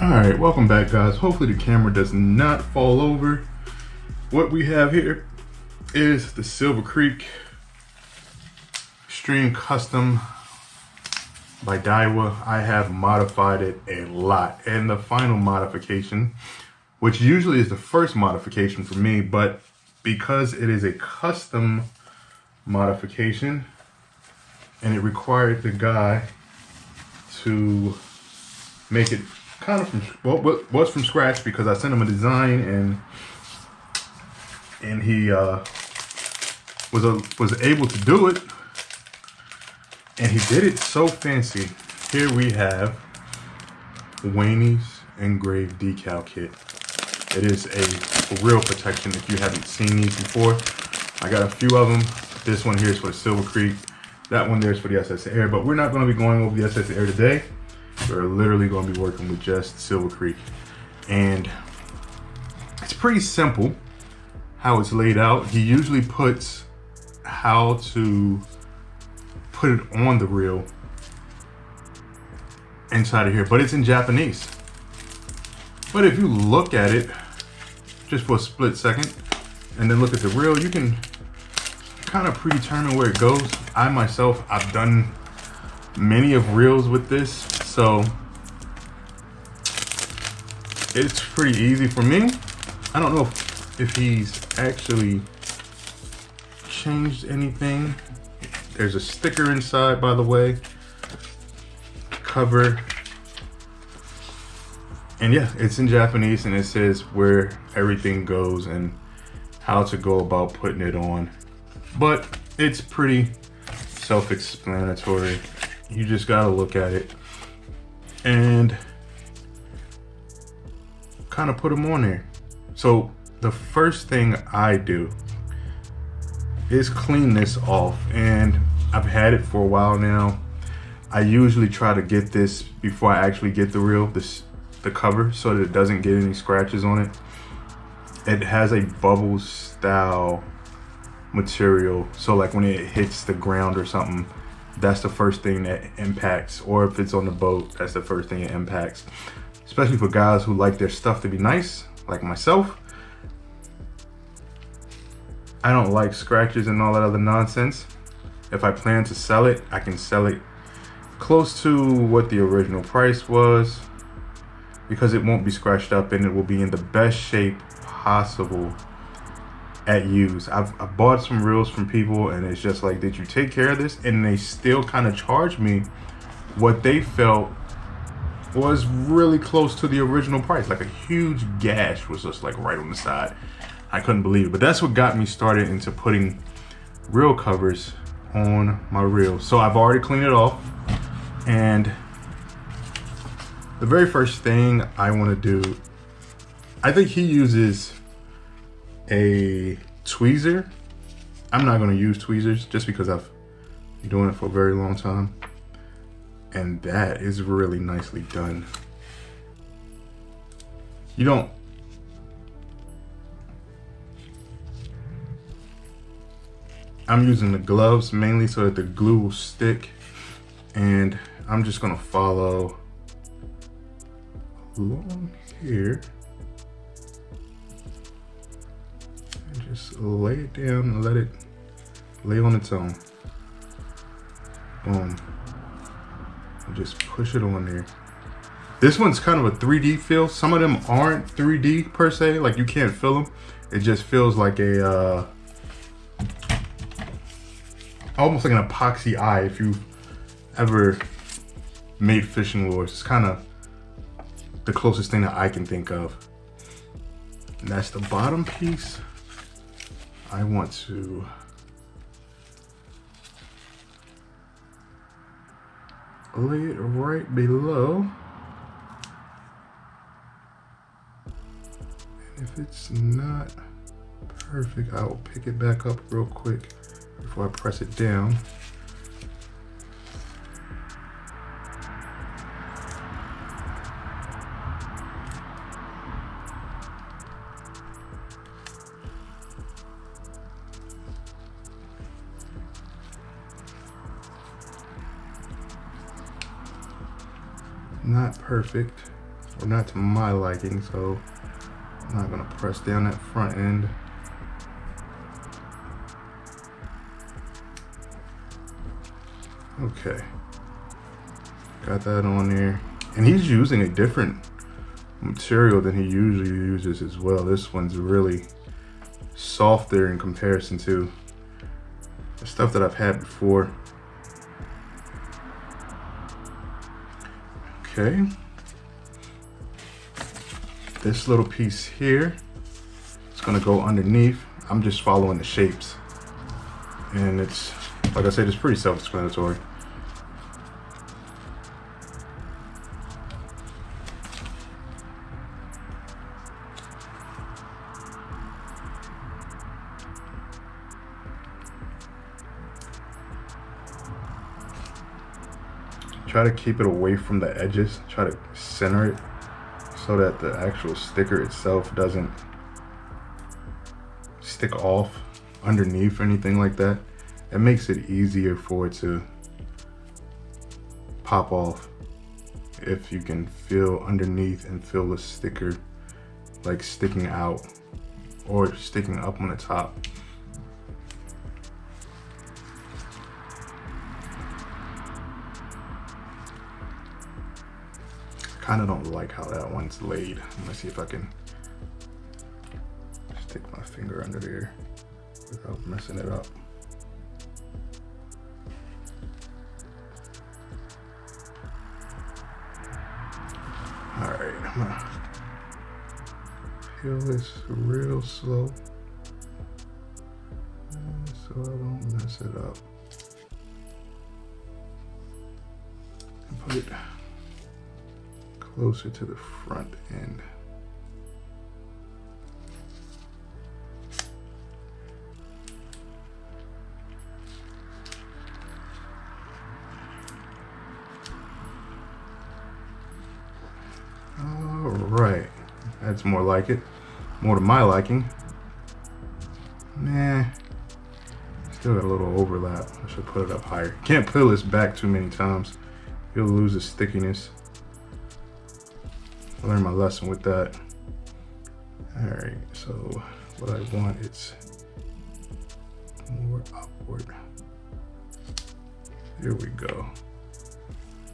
Alright, welcome back guys. Hopefully the camera does not fall over. What we have here is the Silver Creek Extreme Custom by Daiwa. I have modified it a lot, and the final modification, which usually is the first modification for me, but because it is a custom modification and it required the guy to make it kind of from, well, was from scratch, because I sent him a design and he was able to do it, and he did it so fancy. Here we have Wanees engraved decal kit. It is a real protection if you haven't seen these before. I got a few of them. This one here is for the Silver Creek. That one there is for the SS Air, but we're not going to be going over the SS Air today. We're literally going to be working with just Silver Creek. And it's pretty simple how it's laid out. He usually puts how to put it on the reel inside of here, but it's in Japanese. But if you look at it just for a split second and then look at the reel, you can kind of predetermine where it goes. I myself, I've done many of reels with this, so it's pretty easy for me. I don't know if he's actually changed anything. There's a sticker inside, by the way, cover, and yeah, it's in Japanese, and it says where everything goes and how to go about putting it on. But it's pretty self-explanatory. You just gotta look at it and kind of put them on there. So the first thing I do is clean this off, and I've had it for a while now. I usually try to get this before I actually get the reel, the cover, so that it doesn't get any scratches on it. It has a bubble style material, so like when it hits the ground or something, that's the first thing that impacts, or if it's on the boat, that's the first thing it impacts. Especially for guys who like their stuff to be nice, like myself. I don't like scratches and all that other nonsense. If I plan to sell it, I can sell it close to what the original price was, because it won't be scratched up and it will be in the best shape possible at use. I've bought some reels from people and it's just like, did you take care of this? And they still kind of charge me what they felt was really close to the original price. Like a huge gash was just like right on the side. I couldn't believe it. But that's what got me started into putting reel covers on my reels. So I've already cleaned it off, and the very first thing I want to do, I think he uses a tweezer. I'm not going to use tweezers just because I've been doing it for a very long time, and that is really nicely done. You don't, I'm using the gloves mainly so that the glue will stick, and I'm just going to follow along here and just lay it down and let it lay on its own. Boom. And just push it on there. This one's kind of a 3D feel. Some of them aren't 3D per se, like you can't feel them. It just feels like a almost like an epoxy eye. If you've ever made fishing lures, it's kind of the closest thing that I can think of. And that's the bottom piece. I want to lay it right below. And if it's not perfect, I will pick it back up real quick before I press it down. Not perfect. or not to my liking, so I'm not gonna press down that front end. Okay, got that on there. And he's using a different material than he usually uses as well. This one's really softer in comparison to the stuff that I've had before. Okay. This little piece here is gonna go underneath. I'm just following the shapes. And it's, like I said, it's pretty self-explanatory. Try to keep it away from the edges. Try to center it so that the actual sticker itself doesn't stick off underneath or anything like that. It makes it easier for it to pop off if you can feel underneath and feel the sticker like sticking out or sticking up on the top. Kind of don't like how that one's laid. I'm gonna see if I can stick my finger under there without messing it up. All right, I'm gonna peel this real slow so I don't mess it up. And put it closer to the front end. All right, that's more like it. More to my liking. Nah, still got a little overlap. I should put it up higher. Can't peel this back too many times. You'll lose the stickiness. I learned my lesson with that. All right, so what I want is more upward. Here we go.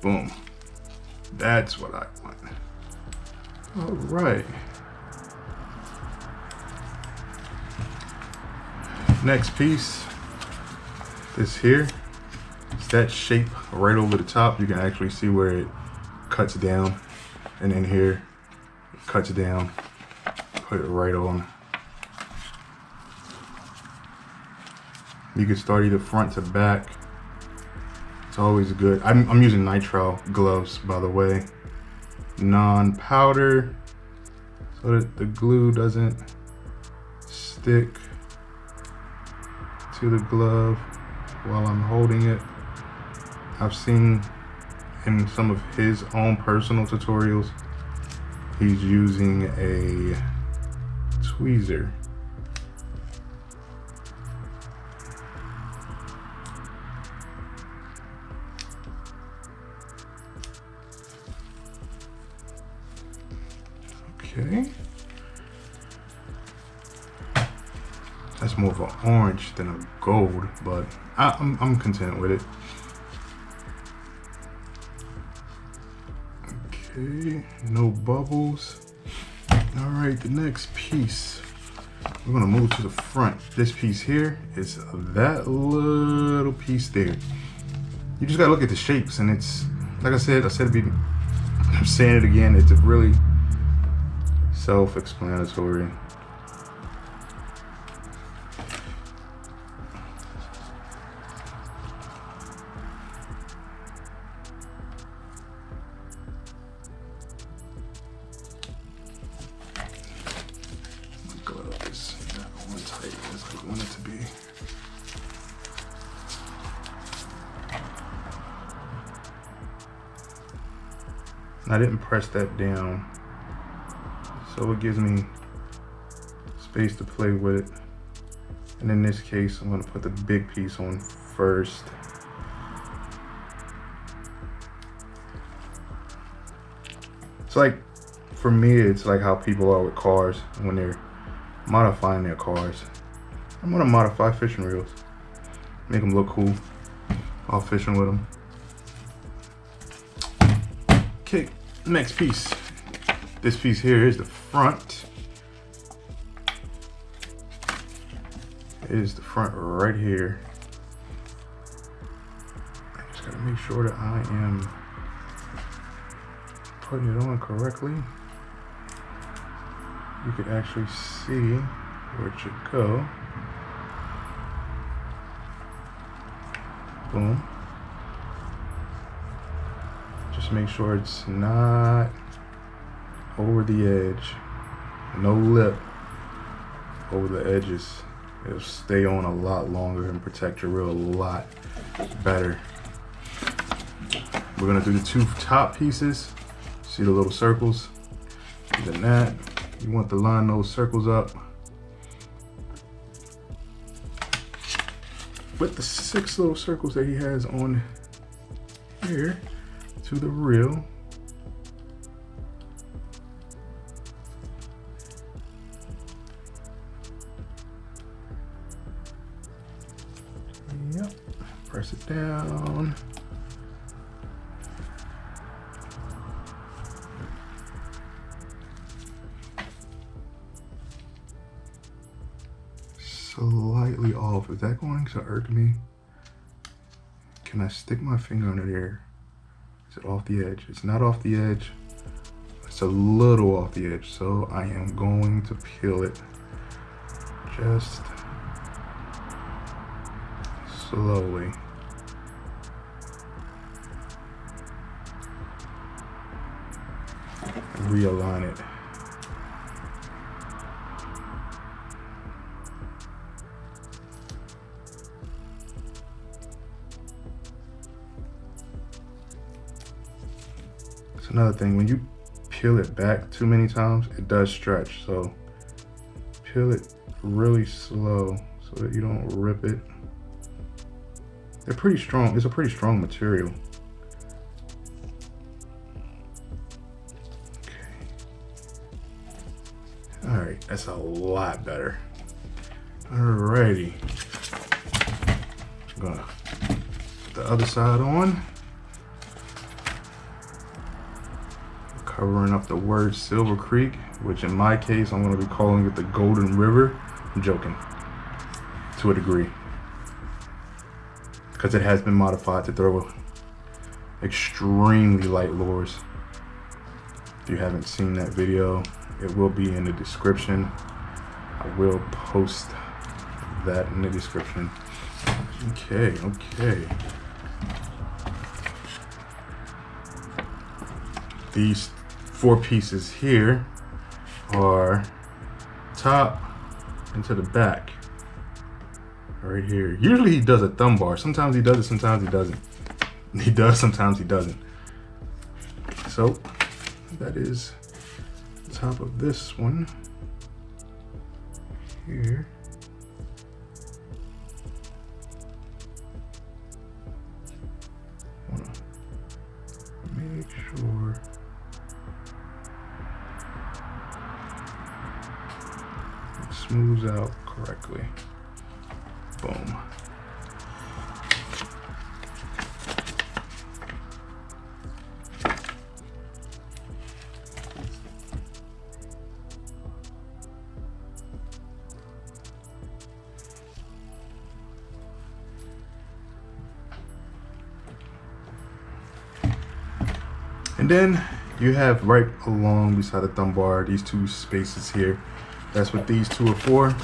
Boom. That's what I want. All right. Next piece, this here, it's that shape right over the top. You can actually see where it cuts down. And then here, it cuts down, put it right on. You can start either front to back. It's always good. I'm using nitrile gloves, by the way. Non-powder, so that the glue doesn't stick to the glove while I'm holding it. I've seen in some of his own personal tutorials, he's using a tweezer. Okay. That's more of an orange than a gold, but I'm content with it. Okay, no bubbles. All right, the next piece, we're gonna move to the front. This piece here is that little piece there. You just gotta look at the shapes, and it's, like I said I'm saying it again, it's really self-explanatory. I didn't press that down, so it gives me space to play with it. And in this case, I'm gonna put the big piece on first. It's like for me, it's like how people are with cars when they're modifying their cars. I'm gonna modify fishing reels, make them look cool while fishing with them. Okay, next piece. This piece here is the front. Is the front right here. I just gotta make sure that I am putting it on correctly. You could actually see where it should go. Boom. Just make sure it's not over the edge. No lip over the edges. It'll stay on a lot longer and protect your reel a lot better. We're gonna do the two top pieces. See the little circles? Using that, you want to line those circles up with the 6 little circles that he has on here to the reel. Yep, press it down. Slightly off. Is that going to irk me? Can I stick my finger under there? Is it off the edge? It's not off the edge. It's a little off the edge. So I am going to peel it just slowly. Realign it. It's another thing, when you peel it back too many times, it does stretch. So peel it really slow so that you don't rip it. They're pretty strong. It's a pretty strong material. Okay. All right, that's a lot better. Alrighty. I'm gonna put the other side on. Covering up the word Silver Creek, which in my case, I'm gonna be calling it the Golden River. I'm joking, to a degree. Because it has been modified to throw extremely light lures. If you haven't seen that video, it will be in the description. I will post that in the description. Okay. These 4 pieces here are top and to the back. Right here. Usually he does a thumb bar. Sometimes he does it, sometimes he doesn't. He does, sometimes he doesn't. So that is the top of this one here. Wanna make sure it smooths out correctly. Boom. And then you have right along beside the thumb bar, these 2 spaces here. That's what these 2 are for.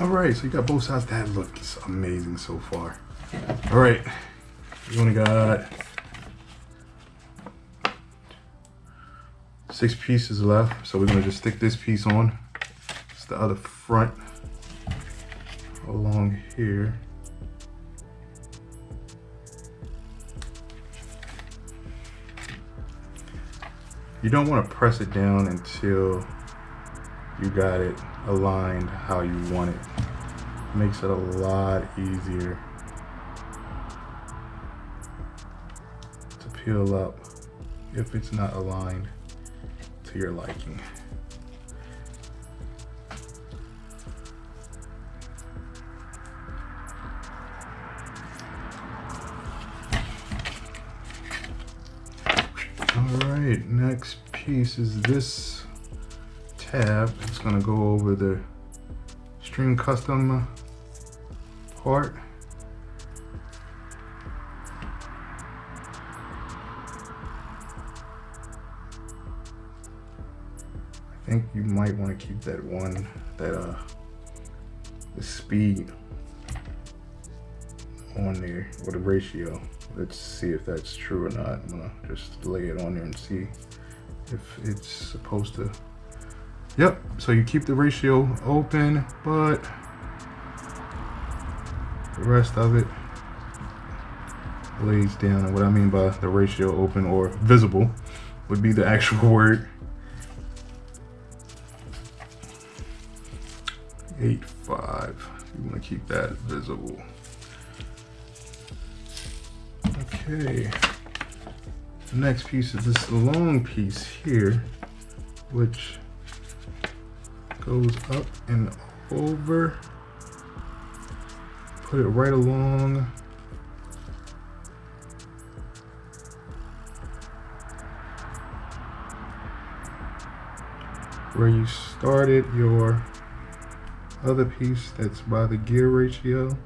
All right, so you got both sides. That looks amazing so far. All right, you only got 6 pieces left. So we're gonna just stick this piece on. It's the other front along here. You don't want to press it down until you got it aligned how you want it. Makes it a lot easier to peel up if it's not aligned to your liking. Alright, next piece is this tab. It's gonna go over the string custom part. I think you might want to keep that one, the speed on there, or the ratio. Let's see if that's true or not. I'm gonna just lay it on there and see if it's supposed to. Yep, so you keep the ratio open, but the rest of it lays down. And what I mean by the ratio open or visible would be the actual word. 8.5, you wanna keep that visible. Okay, the next piece is this long piece here, which goes up and over. Put it right along where you started your other piece that's by the gear ratio.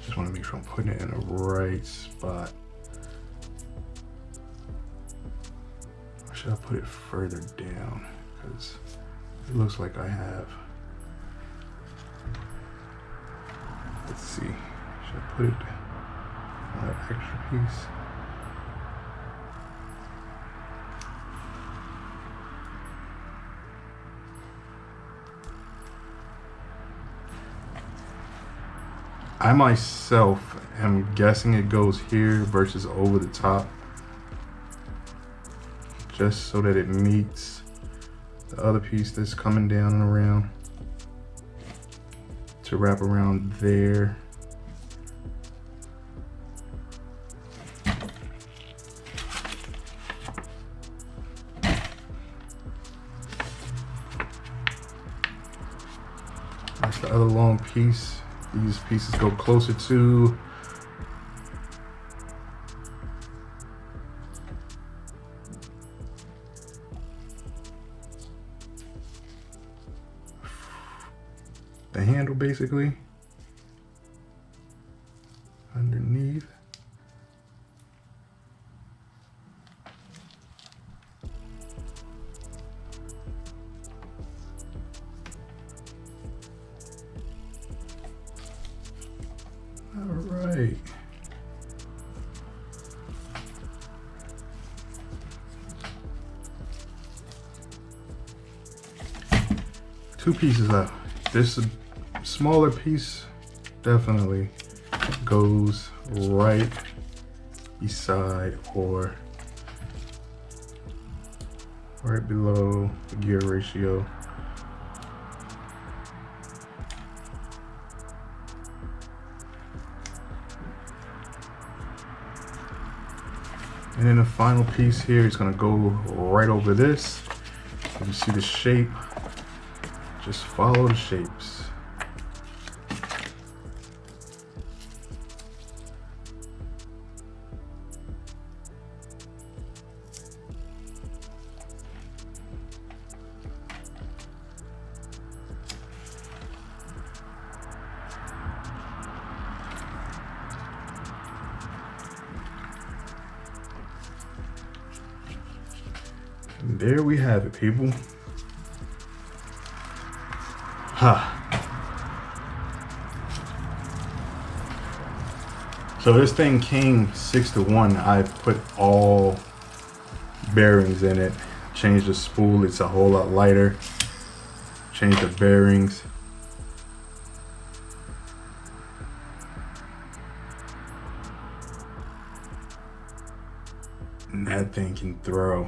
Just want to make sure I'm putting it in the right spot. Or should I put it further down? Because it looks like I have. Let's see. Should I put it on that extra piece? I myself am guessing it goes here versus over the top, just so that it meets the other piece that's coming down and around to wrap around there. That's the other long piece. These pieces go closer to the handle, basically, underneath. All right. Two pieces left. This smaller piece definitely goes right beside or right below the gear ratio. And then the final piece here is going to go right over this. If you see the shape, just follow the shapes. And there we have it, people. So this thing came 6-to-1. I put all bearings in it. Changed the spool, it's a whole lot lighter. Changed the bearings. And that thing can throw.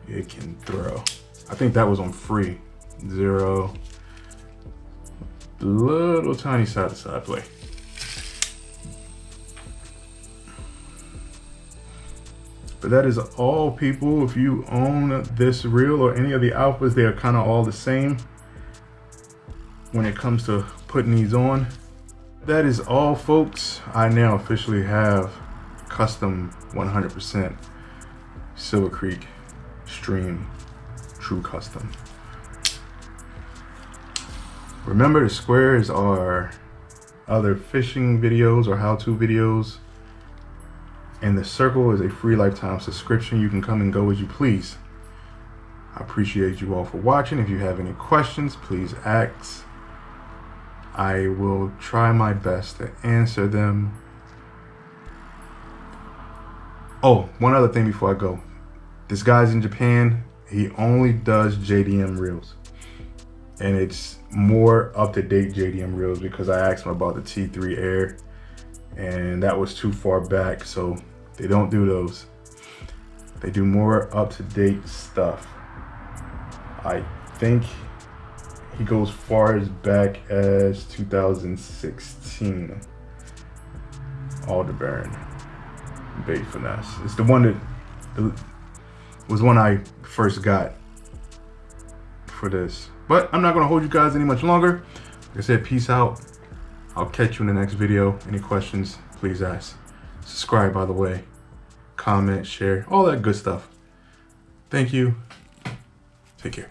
It can throw. I think that was on free. 0. Little tiny side to side play. But that is all, people. If you own this reel or any of the alphas, they are kind of all the same when it comes to putting these on. That is all, folks. I now officially have custom 100% Silver Creek Stream True Custom. Remember, the squares are other fishing videos or how-to videos, and the circle is a free lifetime subscription. You can come and go as you please. I appreciate you all for watching. If you have any questions, please ask. I will try my best to answer them. Oh, one other thing before I go. This guy's in Japan. He only does JDM reels. And it's more up-to-date JDM reels because I asked him about the T3 Air and that was too far back, so they don't do those. They do more up-to-date stuff. I think he goes far as back as 2016. Aldebaran bait finesse. It's the one that was one I first got for this. But I'm not gonna hold you guys any much longer. Like I said, peace out. I'll catch you in the next video. Any questions, please ask. Subscribe, by the way. Comment, share, all that good stuff. Thank you. Take care.